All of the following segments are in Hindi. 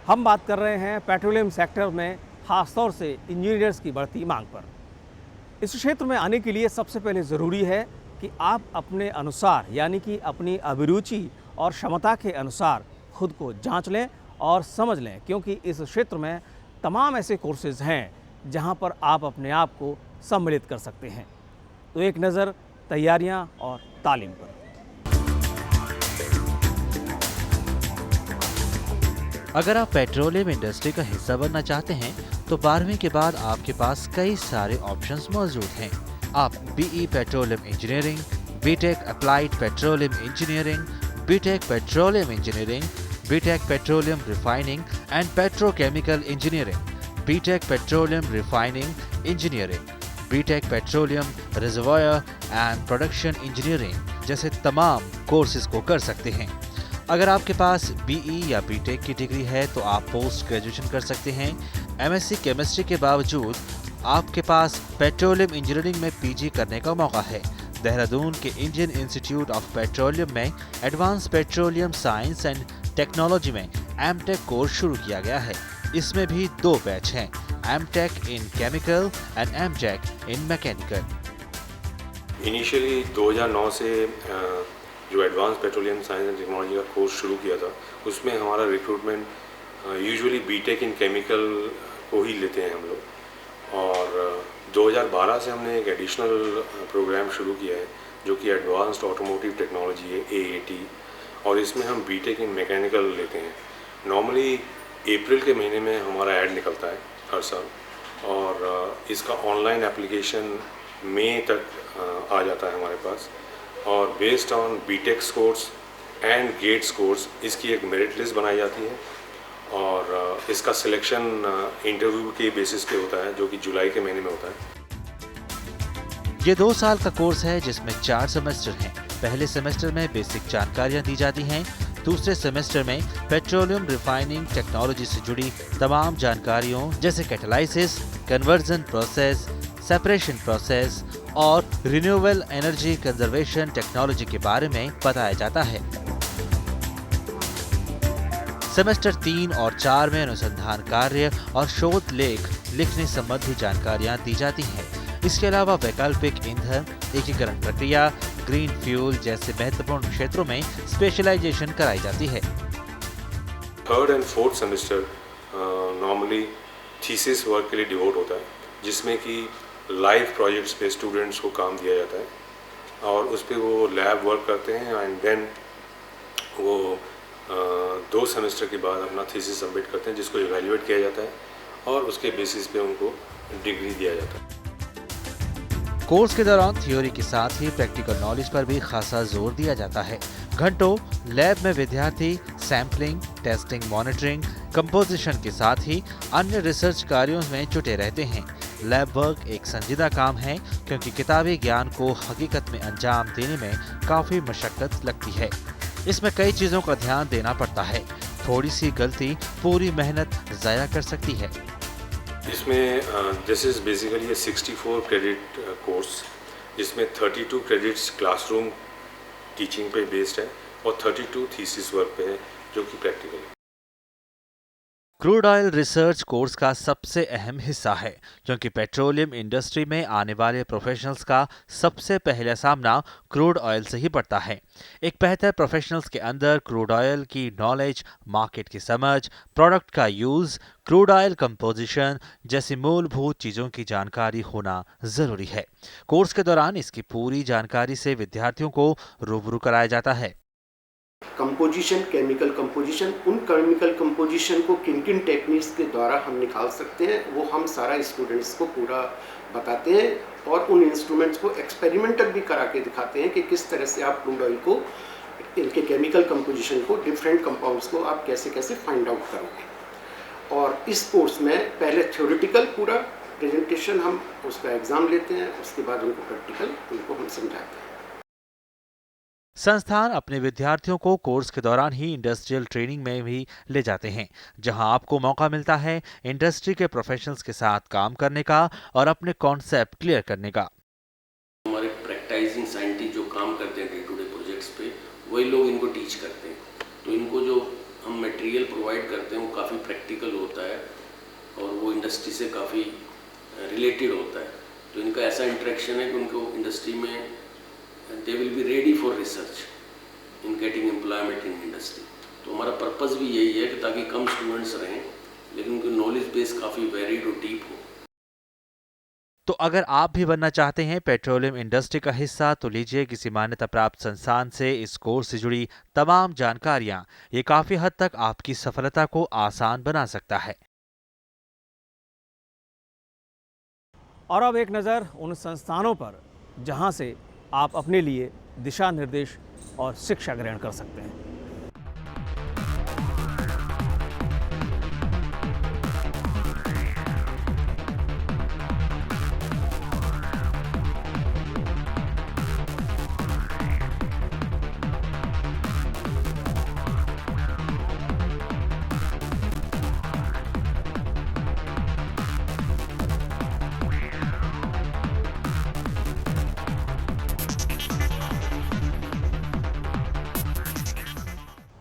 हम बात कर रहे हैं पेट्रोलियम सेक्टर में खासतौर से इंजीनियर्स की बढ़ती मांग पर। इस क्षेत्र में आने के लिए सबसे पहले ज़रूरी है कि आप अपने अनुसार यानी कि अपनी अभिरुचि और क्षमता के अनुसार खुद को जांच लें और समझ लें, क्योंकि इस क्षेत्र में तमाम ऐसे कोर्सेज हैं जहां पर आप अपने आप को सम्मिलित कर सकते हैं। तो एक नज़र तैयारियां और तालीम पर। अगर आप पेट्रोलियम इंडस्ट्री का हिस्सा बनना चाहते हैं तो 12वीं के बाद आपके पास कई सारे ऑप्शंस मौजूद हैं। आप BE petroleum engineering, BTech applied petroleum engineering, BTech petroleum engineering, BTech petroleum refining and petrochemical engineering, BTech petroleum refining engineering, BTech petroleum reservoir and production engineering जैसे तमाम कोर्सेज को कर सकते हैं। अगर आपके पास बीई या बीटेक की डिग्री है तो आप पोस्ट ग्रेजुएशन कर सकते हैं। एमएससी केमिस्ट्री के बावजूद आपके पास पेट्रोलियम इंजीनियरिंग में पीजी करने का मौका है। देहरादून के इंडियन इंस्टीट्यूट ऑफ पेट्रोलियम में advance petroleum science and technology में एमटेक कोर्स शुरू किया गया है। इसमें भी 2 बैच हैं, MTech in chemical and MTech in mechanical. Initially 2009 से जो advance petroleum science and technology का कोर्स शुरू किया था, उसमें हमारा recruitment usually BTech in chemical को ही लेते हैं हम लोग। और 2012 से हमने एक एडिशनल प्रोग्राम शुरू किया है जो कि एडवांस्ड ऑटोमोटिव टेक्नोलॉजी है, AAT, और इसमें हम बीटेक इन मैकेनिकल लेते हैं। नॉर्मली अप्रैल के महीने में हमारा ऐड निकलता है हर साल, और इसका ऑनलाइन एप्लीकेशन मई तक आ जाता है हमारे पास। और based on BTech scores and GATE scores इसकी एक मेरिट लिस्ट बनाई जाती है, और इसका सिलेक्शन इंटरव्यू के बेसिस पे होता है जो कि जुलाई के महीने में होता है। ये 2 साल का कोर्स है जिसमें 4 सेमेस्टर हैं। पहले सेमेस्टर में बेसिक जानकारियां दी जाती हैं, दूसरे सेमेस्टर में पेट्रोलियम रिफाइनिंग टेक्नोलॉजी से जुड़ी तमाम जानकारियों जैसे catalysis, conversion process, separation process और रिन्यूएबल एनर्जी कंजर्वेशन टेक्नोलॉजी के बारे में बताया जाता है। सेमेस्टर 3 और 4 में अनुसंधान कार्य और शोध लेख लिखने संबंधी जानकारियां दी जाती हैं। इसके अलावा वैकल्पिक ईंधन, एकीकरण प्रक्रिया, ग्रीन फ्यूल जैसे महत्वपूर्ण क्षेत्रों में स्पेशलाइजेशन कराई जाती है। 3rd and 4th semester normally thesis work के लिए डिवोट होता है, जिसमें कि लाइव प्रोजेक्ट्स पे स्टूडेंट्स को काम दिया जाता है और उस पर वो लैब वर्क करते हैं, एंड देन वो 2 सेमेस्टर के बाद अपना थीसिस सबमिट करते हैं जिसको इवैल्यूएट किया जाता है, और उसके बेसिस पे उनको डिग्री दिया जाता है। कोर्स के दौरान थ्योरी के साथ ही प्रैक्टिकल नॉलेज पर भी खासा जोर दिया जाता है। घंटों लैब में विद्यार्थी सैंपलिंग, टेस्टिंग, मॉनिटरिंग, कंपोजिशन के साथ ही अन्य रिसर्च कार्यों में जुटे रहते हैं। लैब वर्क एक संजीदा काम है क्योंकि किताबी ज्ञान को हकीकत में अंजाम देने में काफी मशक्कत लगती है। इसमें कई चीजों का ध्यान देना पड़ता है। थोड़ी सी गलती पूरी मेहनत ज़ाया कर सकती है। इसमें this is basically 64 credit course, जिसमें 32 क्रेडिट्स क्लासरूम टीचिंग पे बेस्ड है और 32 थीसिस वर्क पे है जो कि प्रैक्टिकल है। क्रूड ऑयल रिसर्च कोर्स का सबसे अहम हिस्सा है क्योंकि पेट्रोलियम इंडस्ट्री में आने वाले प्रोफेशनल्स का सबसे पहला सामना क्रूड ऑयल से ही पड़ता है। एक बेहतर प्रोफेशनल्स के अंदर क्रूड ऑयल की नॉलेज, मार्केट की समझ, प्रोडक्ट का यूज, क्रूड ऑयल कंपोजिशन जैसी मूलभूत चीजों की जानकारी होना जरूरी है। कोर्स के दौरान इसकी पूरी जानकारी से विद्यार्थियों को रूबरू कराया जाता है। कंपोजिशन, केमिकल कंपोजिशन, उन केमिकल कंपोजिशन को किन किन टेक्निक्स के द्वारा हम निकाल सकते हैं वो हम सारा स्टूडेंट्स को पूरा बताते हैं, और उन इंस्ट्रूमेंट्स को एक्सपेरिमेंटल भी करा के दिखाते हैं कि किस तरह से आप क्रूड ऑयल को, इनके केमिकल कंपोजिशन को, डिफरेंट कंपाउंड्स को आप कैसे कैसे फाइंड आउट करोगे। और इस कोर्स में पहले थ्योरेटिकल पूरा प्रेजेंटेशन, हम उसका एग्ज़ाम लेते हैं, उसके बाद उनको प्रैक्टिकल उनको हम समझाते हैं। संस्थान अपने विद्यार्थियों को कोर्स के दौरान ही इंडस्ट्रियल ट्रेनिंग में भी ले जाते हैं, जहां आपको मौका मिलता है इंडस्ट्री के प्रोफेशनल्स के साथ काम करने का और अपने कॉन्सेप्ट क्लियर करने का। हमारे प्रैक्टिसिंग साइंटिस्ट जो काम करते हैं डे टू डे प्रोजेक्ट्स पे, वही लोग इनको टीच करते हैं। तो इनको जो हम मटेरियल प्रोवाइड करते हैं वो काफ़ी प्रैक्टिकल होता है और वो इंडस्ट्री से काफ़ी रिलेटेड होता है। तो इनका ऐसा इंटरेक्शन है कि उनको इंडस्ट्री में they will be ready for research in getting employment in industry. तो हमारा पर्पस भी यही है कि ताकि कम स्टूडेंट्स रहें लेकिन उनकी नॉलेज बेस काफ़ी वेरिड और डीप हो। तो अगर आप भी बनना चाहते हैं पेट्रोलियम इंडस्ट्री का हिस्सा तो लीजिए किसी मान्यता प्राप्त संस्थान से इस कोर्स से जुड़ी तमाम जानकारियां। ये काफी हद तक आपकी सफलता को आसान बना सकता है। और अब एक नज़र उन संस्थानों पर जहां से आप अपने लिए दिशा निर्देश और शिक्षा ग्रहण कर सकते हैं।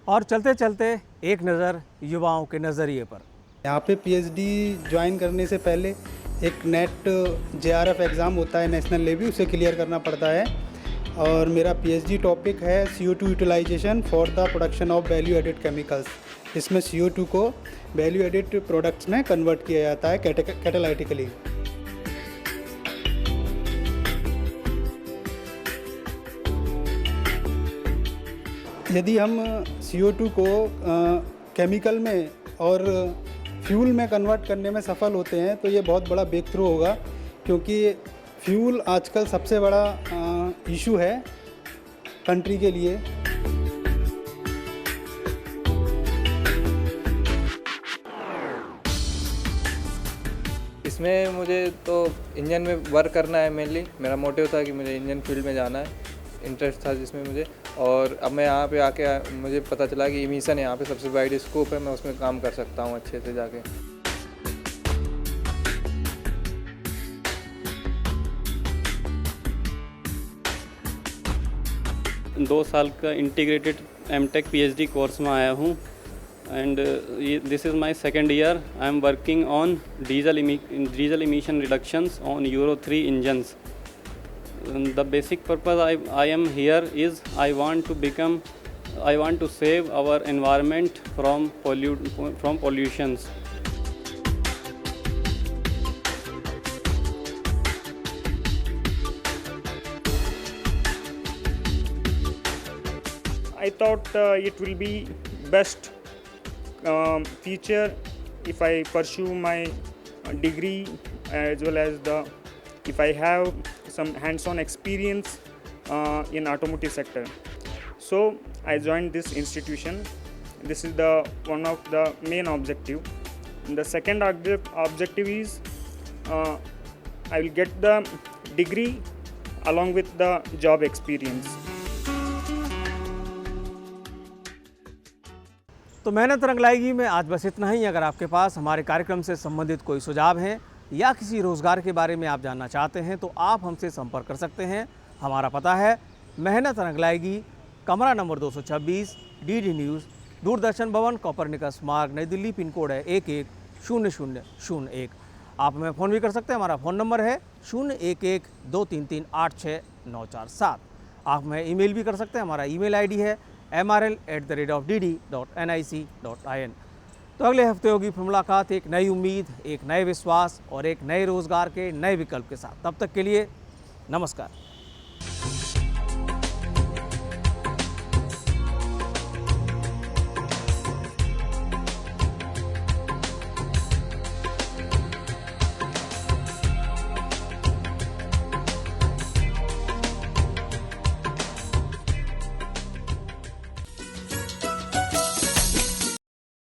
और चलते चलते एक नज़र युवाओं के नज़रिए पर। यहाँ पे पीएचडी ज्वाइन करने से पहले एक नेट जेआरएफ एग्ज़ाम होता है नेशनल लेवल, उसे क्लियर करना पड़ता है। और मेरा पीएचडी टॉपिक है CO2 utilization for the production of value added chemicals. इसमें CO2 को वैल्यू एडेड प्रोडक्ट्स में कन्वर्ट किया जाता है कैटालाइटिकली। यदि हम CO2 को केमिकल में और फ्यूल में कन्वर्ट करने में सफल होते हैं तो ये बहुत बड़ा ब्रेक थ्रू होगा, क्योंकि फ्यूल आजकल सबसे बड़ा इशू है कंट्री के लिए। इसमें मुझे तो इंजन में वर्क करना है मेनली। मेरा मोटिव था कि मुझे इंजन फील्ड में जाना है, इंटरेस्ट था जिसमें मुझे। और अब मैं यहाँ पे आके मुझे पता चला कि इमिशन यहाँ पे सबसे वाइड स्कोप है, मैं उसमें काम कर सकता हूँ अच्छे से जाके। दो साल का इंटीग्रेटेड एमटेक पीएचडी कोर्स में आया हूँ and this is my second year. I am working on diesel emission reductions on Euro 3 engines. The basic purpose I am here is I want to save our environment from pollutions. I thought it will be best future if I pursue my degree, as well as if I have some hands-on experience in automotive sector. So I joined this institution. This is one of the main objective. And the second objective is I will get the degree along with the job experience. तो मेहनत रंग लाएगी में आज बस इतना ही। अगर आपके पास हमारे कार्यक्रम से संबंधित कोई सुझाव हैं या किसी रोज़गार के बारे में आप जानना चाहते हैं तो आप हमसे संपर्क कर सकते हैं। हमारा पता है मेहनत रंग लाएगी, कमरा नंबर 226, DD न्यूज़, दूरदर्शन भवन, कोपरनिकस मार्ग, नई दिल्ली। पिन कोड है 110001। आप हमें फ़ोन भी कर सकते हैं। हमारा फ़ोन नंबर है 011-233-86947। आप हमें ईमेल भी कर सकते हैं। हमारा ईमेल ID है mrl@dd.nic.in। तो अगले हफ्ते होगी फिर मुलाकात एक नई उम्मीद, एक नए विश्वास और एक नए रोज़गार के नए विकल्प के साथ। तब तक के लिए नमस्कार।